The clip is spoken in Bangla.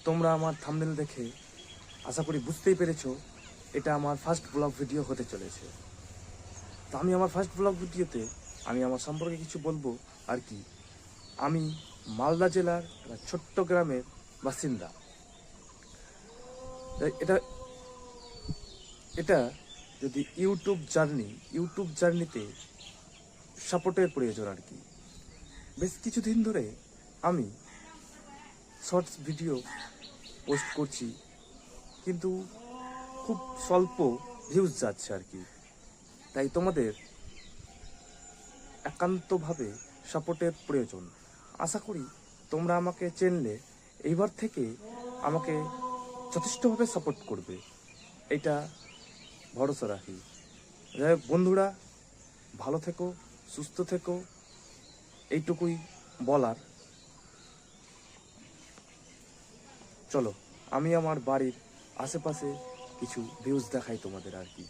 তোমরা আমার থাম্বনেল দেখে আশা করি বুঝতেই পেরেছো এটা আমার ফার্স্ট ব্লগ ভিডিও হতে চলেছে। তো আমি আমার ফার্স্ট ব্লগ ভিডিওতে আমি আমার সম্পর্কে কিছু বলবো আর কি। আমি মালদা জেলার একটা ছোট্ট গ্রামের বাসিন্দা। এটা এটা যদি ইউটিউব জার্নিতে সাপোর্টের প্রয়োজন আর কি। বেশ কিছুদিন ধরে আমি শর্টস ভিডিও পোস্ট করছি, কিন্তু খুব স্বল্প ভিউজ যাচ্ছে আর কি। তাই তোমাদের একান্তভাবে সাপোর্টের প্রয়োজন। আশা করি তোমরা আমাকে চিনলে এইবার থেকে আমাকে যথেষ্টভাবে সাপোর্ট করবে, এটা ভরসা রাখি। যাই হোক বন্ধুরা, ভালো থেকো, সুস্থ থেকো, এইটুকুই বলার। চলো আমি আমার বাড়ির আশেপাশে কিছু ভিউজ দেখাই তোমাদের আর কি।